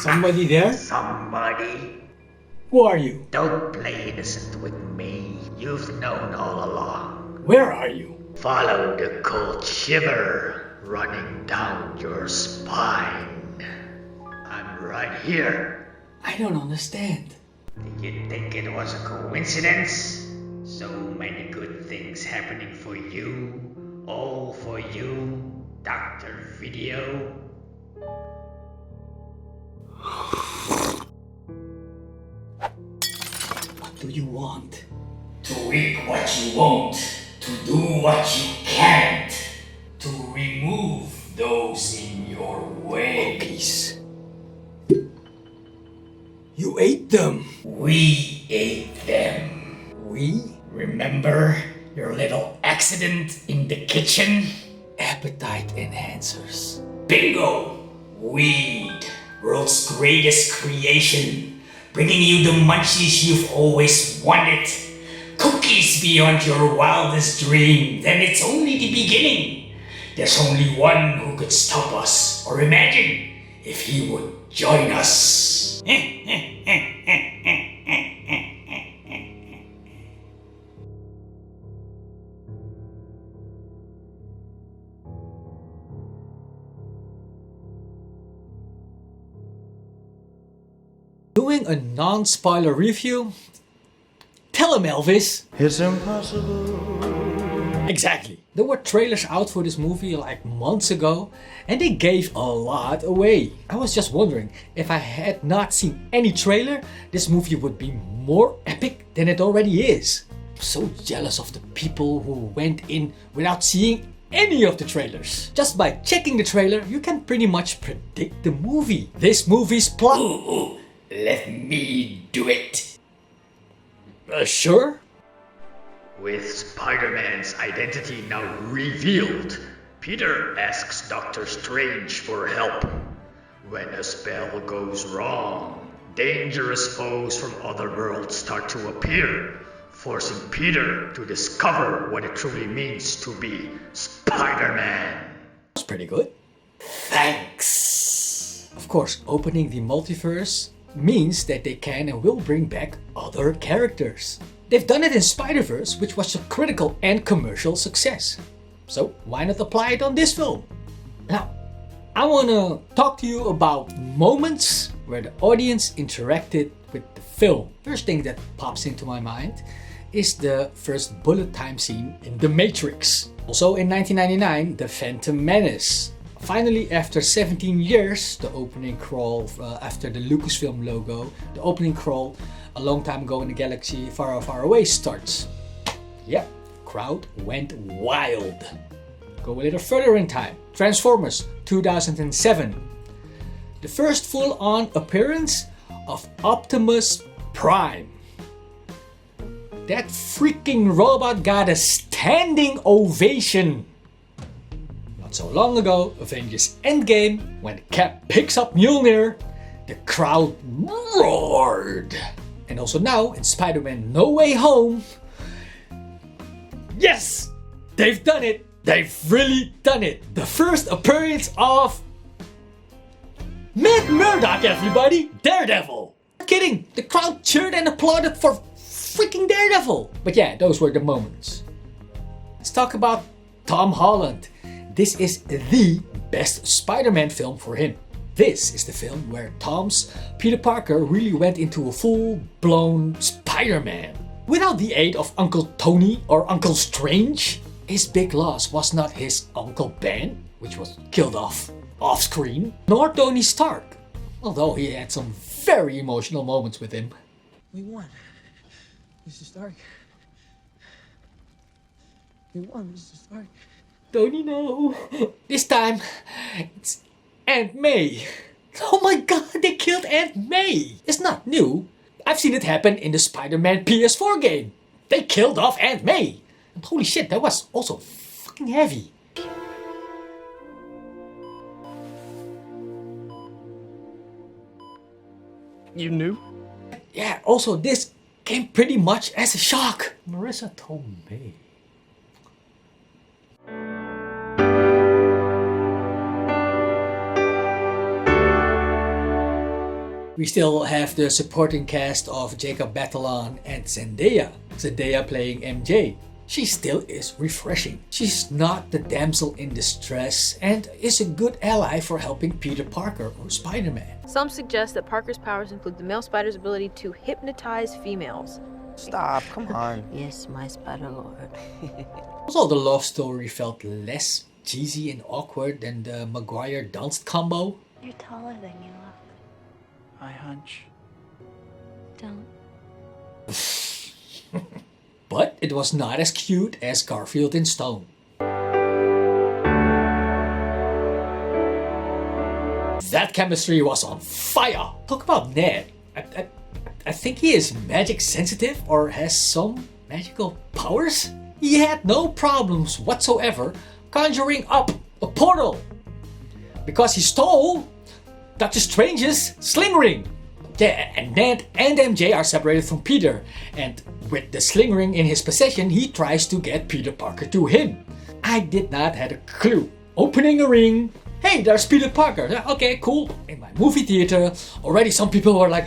Somebody there? Somebody? Who are you? Don't play innocent with me. You've known all along. Where are you? Follow the cold shiver running down your spine. I'm right here. I don't understand. Did you think it was a coincidence? So many good things happening for you. All for you, Dr. Video. What do you want? To eat what you won't, to do what you can't, to remove those in your way. Peace. You ate them. We ate them. We? Remember your little accident in the kitchen? Appetite enhancers. Bingo! Weed, world's greatest creation, bringing you the munchies you've always wanted. Cookies beyond your wildest dream, then it's only the beginning. There's only one who could stop us, or imagine if he would join us. Doing a non-spoiler review? Tell him, Elvis! It's impossible. Exactly. There were trailers out for this movie like months ago and they gave a lot away. I was just wondering, if I had not seen any trailer, this movie would be more epic than it already is. I'm so jealous of the people who went in without seeing any of the trailers. Just by checking the trailer, you can pretty much predict the movie. This movie's plot... Ooh, let me do it. Sure? With Spider-Man's identity now revealed, Peter asks Doctor Strange for help. When a spell goes wrong, dangerous foes from other worlds start to appear, forcing Peter to discover what it truly means to be Spider-Man. That's pretty good. Thanks. Of course, opening the multiverse means that they can and will bring back other characters. They've done it in Spider-Verse, which was a critical and commercial success. So why not apply it on this film? Now, I want to talk to you about moments where the audience interacted with the film. First thing that pops into my mind is the first bullet time scene in The Matrix. Also in 1999, The Phantom Menace. Finally, after 17 years, the opening crawl after the Lucasfilm logo, the opening crawl a long time ago in the galaxy far, far away starts. Yep, crowd went wild. Go a little further in time. Transformers 2007. The first full-on appearance of Optimus Prime. That freaking robot got a standing ovation. Not so long ago, Avengers Endgame, when Cap picks up Mjolnir, the crowd roared. And also now, in Spider-Man No Way Home, yes! They've done it! They've really done it! The first appearance of Matt Murdock, everybody! Daredevil! Not kidding! The crowd cheered and applauded for freaking Daredevil! But yeah, those were the moments. Let's talk about Tom Holland. This is the best Spider-Man film for him. This is the film where Tom's Peter Parker really went into a full-blown Spider-Man. Without the aid of Uncle Tony or Uncle Strange, his big loss was not his Uncle Ben, which was killed off-screen, nor Tony Stark, although he had some very emotional moments with him. We won, Mr. Stark. We won, Mr. Stark. Tony, no. This time, it's Aunt May. Oh my god, they killed Aunt May. It's not new. I've seen it happen in the Spider-Man PS4 game. They killed off Aunt May. And holy shit, that was also fucking heavy. You knew? Yeah, also this came pretty much as a shock. Marissa Tomei. We still have the supporting cast of Jacob Batalon and Zendaya. Zendaya playing MJ. She still is refreshing. She's not the damsel in distress and is a good ally for helping Peter Parker or Spider-Man. Some suggest that Parker's powers include the male spider's ability to hypnotize females. Stop, come on. Yes, my spider lord. Also, the love story felt less cheesy and awkward than the Maguire-Dunst combo. You're taller than you look. I hunch. Don't. But it was not as cute as Garfield and Stone. That chemistry was on fire! Talk about Ned. I think he is magic sensitive or has some magical powers. He had no problems whatsoever conjuring up a portal because he stole Doctor Strange's sling ring. Yeah, and Ned and MJ are separated from Peter, and with the sling ring in his possession, he tries to get Peter Parker to him. I did not have a clue. Opening a ring, hey, there's Peter Parker. Yeah, okay, cool. In my movie theater, already some people were like,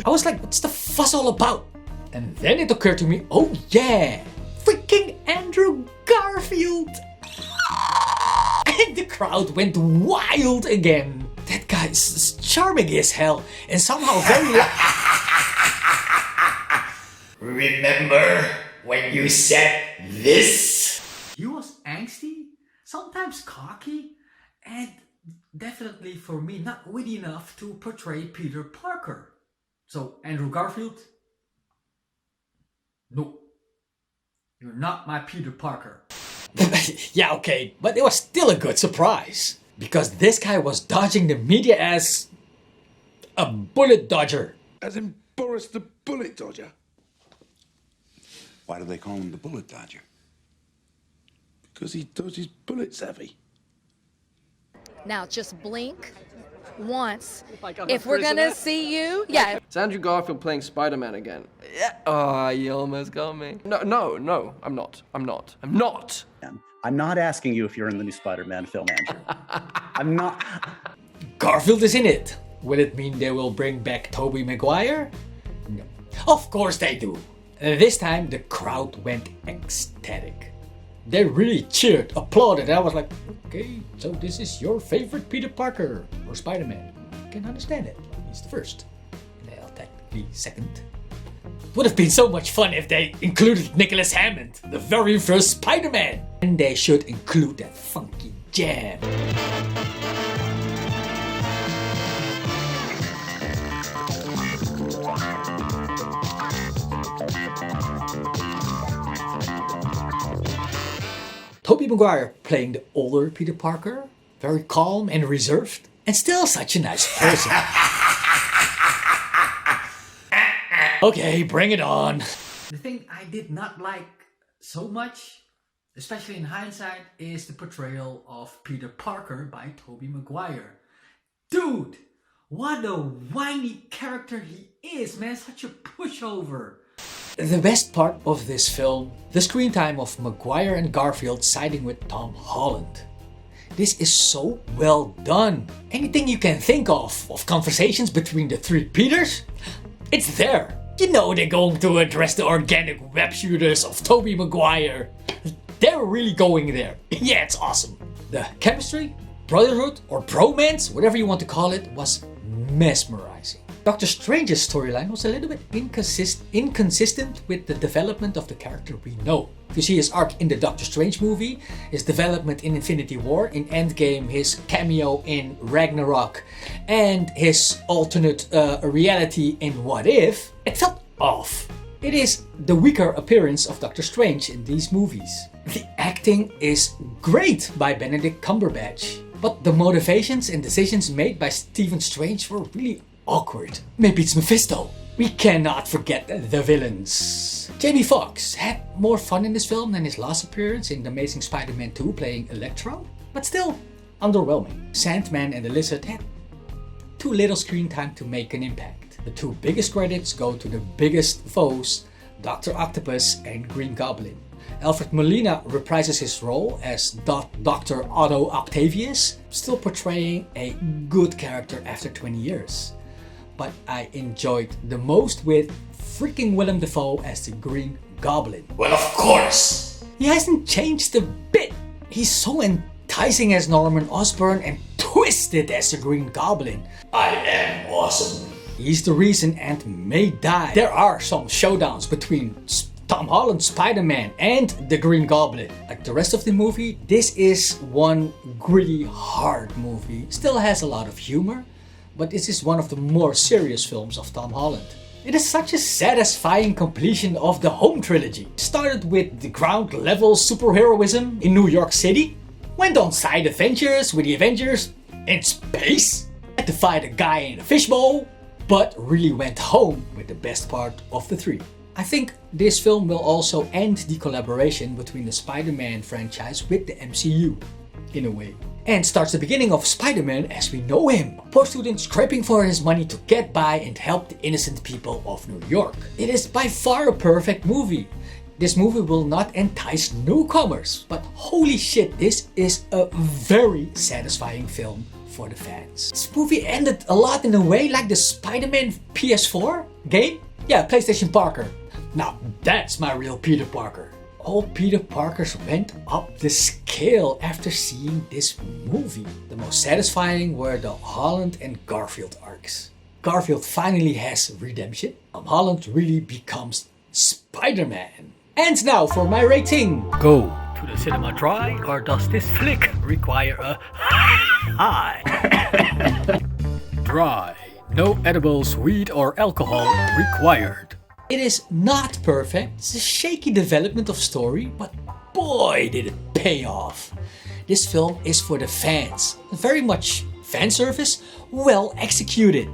I was like, what's the fuss all about? And then it occurred to me, oh yeah, freaking Andrew Garfield. And the crowd went wild again. That guy is charming as hell and somehow very Remember when you said this? He was angsty, sometimes cocky, and definitely for me not witty enough to portray Peter Parker. So Andrew Garfield, no, you're not my Peter Parker. Yeah, okay, but it was still a good surprise. Because this guy was dodging the media as a bullet dodger. As in Boris the Bullet Dodger. Why do they call him the Bullet Dodger? Because he dodges bullets, Evie. Now just blink once. If we're gonna see you, yeah. It's Andrew Garfield playing Spider-Man again. Yeah. Oh, you almost got me. No, I'm not. I'm not asking you if you're in the new Spider-Man film, Andrew. I'm not. Garfield is in it. Will it mean they will bring back Tobey Maguire? No. Of course they do. This time the crowd went ecstatic. They really cheered, applauded. I was like, okay, so this is your favorite Peter Parker or Spider-Man. I can understand it. He's the first. Well, technically second. Would have been so much fun if they included Nicholas Hammond, the very first Spider-Man. And they should include that funky jam. Tobey Maguire playing the older Peter Parker, very calm and reserved, and still such a nice person. Okay, bring it on. The thing I did not like so much, especially in hindsight, is the portrayal of Peter Parker by Tobey Maguire. Dude, what a whiny character he is, man. Such a pushover. The best part of this film, the screen time of Maguire and Garfield siding with Tom Holland. This is so well done. Anything you can think of conversations between the three Peters, it's there. You know they're going to address the organic web shooters of Tobey Maguire. They're really going there. Yeah, it's awesome. The chemistry, brotherhood, or bromance, whatever you want to call it, was mesmerizing. Doctor Strange's storyline was a little bit inconsistent with the development of the character we know. If you see his arc in the Doctor Strange movie, his development in Infinity War, in Endgame, his cameo in Ragnarok, and his alternate reality in What If, it felt off. It is the weaker appearance of Doctor Strange in these movies. The acting is great by Benedict Cumberbatch, but the motivations and decisions made by Stephen Strange were really awkward. Maybe it's Mephisto. We cannot forget the villains. Jamie Foxx had more fun in this film than his last appearance in The Amazing Spider-Man 2 playing Electro, but still underwhelming. Sandman and the Lizard had too little screen time to make an impact. The two biggest credits go to the biggest foes, Dr. Octopus and Green Goblin. Alfred Molina reprises his role as Dr. Otto Octavius, still portraying a good character after 20 years. but I enjoyed the most with freaking Willem Dafoe as the Green Goblin. Well, of course. He hasn't changed a bit. He's so enticing as Norman Osborn and twisted as the Green Goblin. I am awesome. He's the reason Aunt May died. There are some showdowns between Tom Holland's Spider-Man and the Green Goblin. Like the rest of the movie, this is one gritty, hard movie. Still has a lot of humor, but this is one of the more serious films of Tom Holland. It is such a satisfying completion of the Home trilogy. It started with the ground level superheroism in New York City, went on side adventures with the Avengers in space, had to fight a guy in a fishbowl, but really went home with the best part of the three. I think this film will also end the collaboration between the Spider-Man franchise with the MCU, in a way. And starts the beginning of Spider-Man as we know him. A poor student scraping for his money to get by and help the innocent people of New York. It is by far a perfect movie. This movie will not entice newcomers, but holy shit, this is a very satisfying film for the fans. This movie ended a lot in a way like the Spider-Man PS4 game. Yeah, PlayStation Parker. Now that's my real Peter Parker. All Peter Parkers went up the scale after seeing this movie. The most satisfying were the Holland and Garfield arcs. Garfield finally has redemption. Holland really becomes Spider-Man. And now for my rating. Go to the cinema dry, or does this flick require a high? Dry. No edibles, weed or alcohol required. It is not perfect, it's a shaky development of story, but boy did it pay off. This film is for the fans, very much fan service, well executed.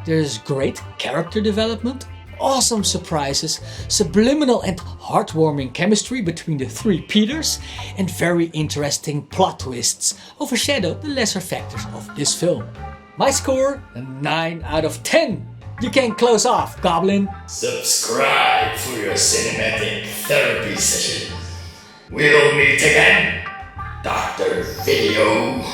There's great character development, awesome surprises, subliminal and heartwarming chemistry between the three Peters, and very interesting plot twists overshadow the lesser factors of this film. My score, a 9 out of 10. You can close off, Goblin. Subscribe for your cinematic therapy session. We'll meet again, Dr. Video.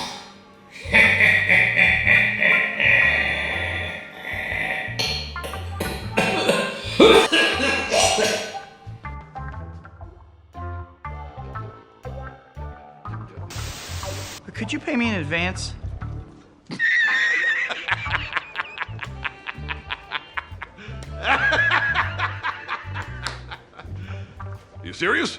Could you pay me in advance? You serious?